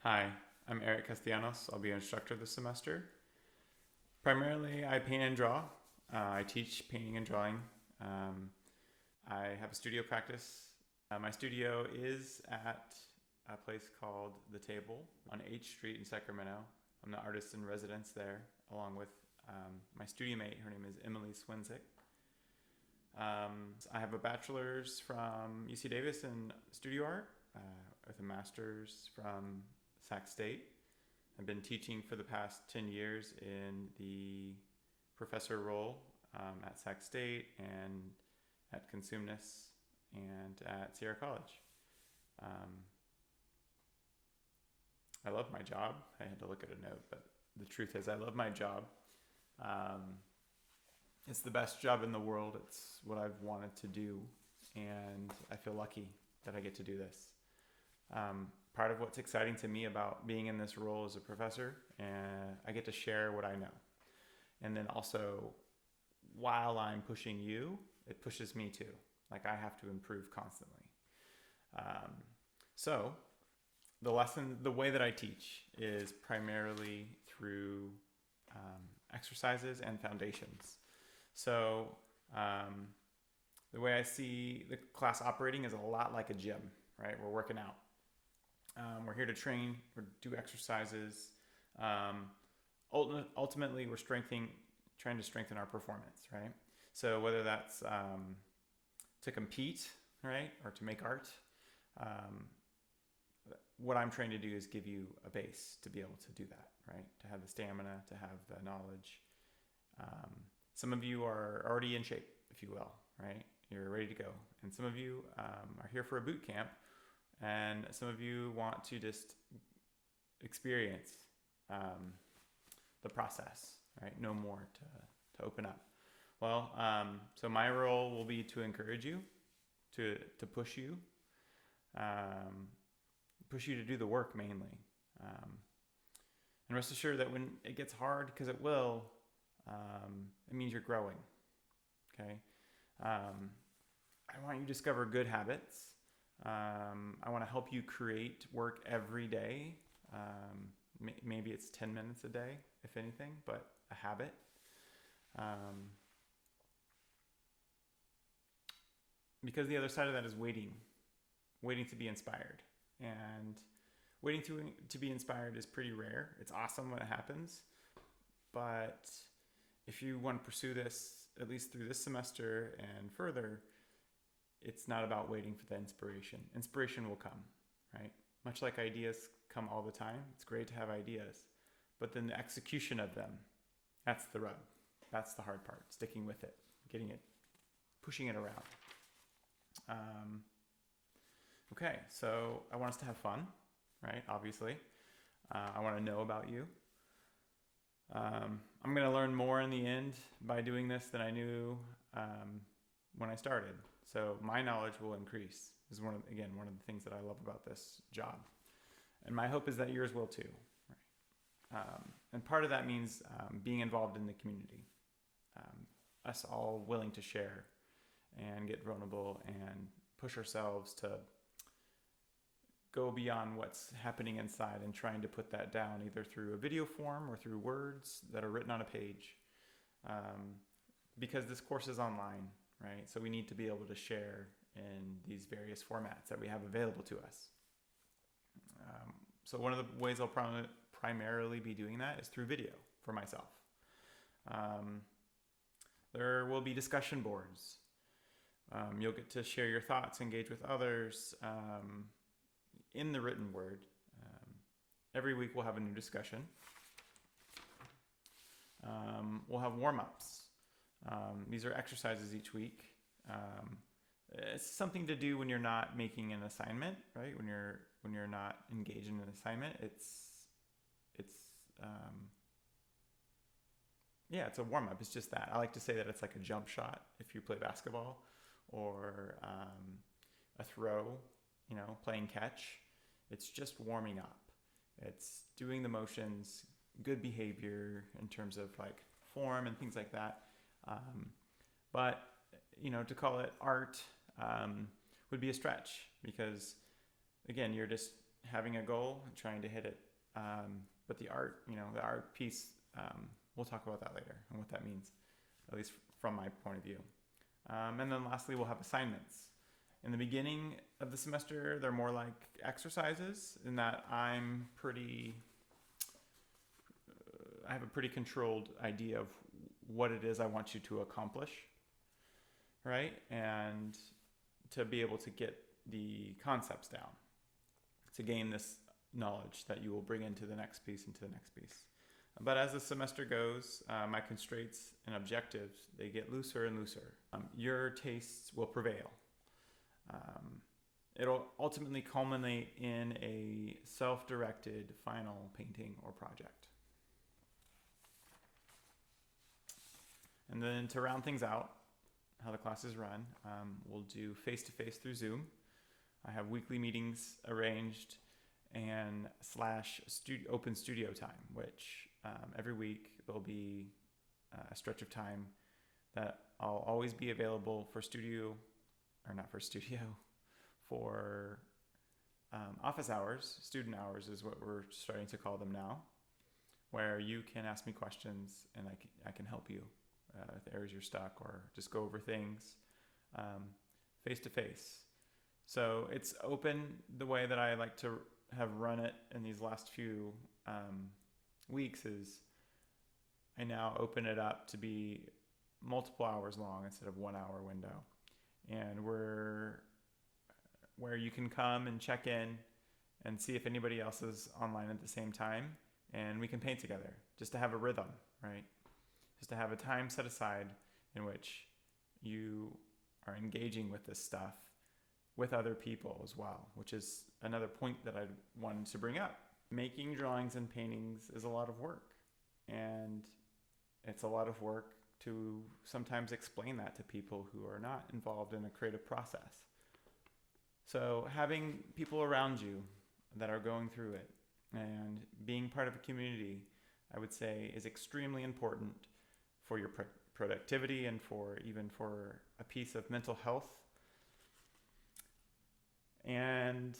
Hi, I'm Eric Castellanos. I'll be your instructor this semester. Primarily, I paint and draw. I teach painting and drawing. Um, I have a studio practice. My studio is at a place called The Table on H Street in Sacramento. I'm the artist in residence there, along with my studio mate. Her name is Emily Swinzik. I have a bachelor's from UC Davis in studio art, with a master's from Sac State. I've been teaching for the past 10 years in the professor role at Sac State and at Consumnes and at Sierra College. Um, I love my job. I had to look at a note, but the truth is, I love my job. Um, it's the best job in the world. It's what I've wanted to do, and I feel lucky that I get to do this. Part of what's exciting to me about being in this role as a professor, and I get to share what I know. And then also, while I'm pushing you, it pushes me too. Like I have to improve constantly. Um, so the way that I teach is primarily through exercises and foundations. So the way I see the class operating is a lot like a gym, right? We're working out. We're here to train, or do exercises. Ultimately, we're trying to strengthen our performance, right? So whether that's to compete, right, or to make art, what I'm trying to do is give you a base to be able to do that, right? To have the stamina, to have the knowledge. Some of you are already in shape, if you will, right? You're ready to go. And some of you are here for a boot camp, and some of you want to just experience the process, right? Know more to open up. Well, so my role will be to encourage you, to push you, to do the work mainly. And rest assured that when it gets hard, because it will, it means you're growing, okay? I want you to discover good habits. I want to help you create work every day. Maybe it's 10 minutes a day, if anything, but a habit. Because the other side of that is waiting to be inspired. And waiting to be inspired is pretty rare. It's awesome when it happens. But if you want to pursue this, at least through this semester and further, it's not about waiting for the inspiration. Inspiration will come, right? Much like ideas come all the time. It's great to have ideas. But then the execution of them, that's the rub. That's the hard part, sticking with it, getting it, pushing it around. Okay, so I want us to have fun, right? Obviously. I want to know about you. I'm going to learn more in the end by doing this than I knew when I started. So my knowledge will increase. This is one of the things that I love about this job. And my hope is that yours will too. Right? And part of that means being involved in the community. Us all willing to share and get vulnerable and push ourselves to go beyond what's happening inside and trying to put that down either through a video form or through words that are written on a page. Because this course is online, right? So we need to be able to share in these various formats that we have available to us. So one of the ways I'll primarily be doing that is through video for myself. There will be discussion boards. You'll get to share your thoughts, engage with others in the written word. Every week we'll have a new discussion. We'll have warm-ups. These are exercises each week. It's something to do when you're not making an assignment, right? When you're not engaged in an assignment, it's it's a warm-up. It's just that. I like to say that it's like a jump shot if you play basketball, or a throw, playing catch. It's just warming up. It's doing the motions, good behavior in terms of like form and things like that. But to call it art would be a stretch, because again, you're just having a goal and trying to hit it. But the art piece, we'll talk about that later and what that means, at least from my point of view. And then lastly, we'll have assignments. In the beginning of the semester, they're more like exercises in that I have a pretty controlled idea of what it is I want you to accomplish, right? And to be able to get the concepts down, to gain this knowledge that you will bring into the next piece, But as the semester goes, my constraints and objectives, they get looser and looser. Your tastes will prevail. It'll ultimately culminate in a self-directed final painting or project. And then to round things out, how the classes run, we'll do face-to-face through Zoom. I have weekly meetings arranged and / open studio time, which every week there'll be a stretch of time that I'll always be available for office hours. Student hours is what we're starting to call them now, where you can ask me questions and I can help you with areas you're stuck, or just go over things face to face. So it's open the way that I like to have run it in these last few weeks is I now open it up to be multiple hours long instead of 1 hour window. And where you can come and check in and see if anybody else is online at the same time, and we can paint together just to have a rhythm, right? Just to have a time set aside in which you are engaging with this stuff with other people as well, which is another point that I wanted to bring up. Making drawings and paintings is a lot of work, and it's a lot of work to sometimes explain that to people who are not involved in a creative process. So having people around you that are going through it and being part of a community, I would say, is extremely important for your productivity and for a piece of mental health. And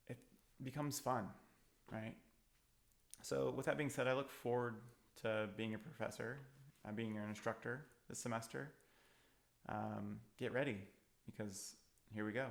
it becomes fun, right? So with that being said, I look forward to being a professor, being an instructor this semester. Get ready, because here we go.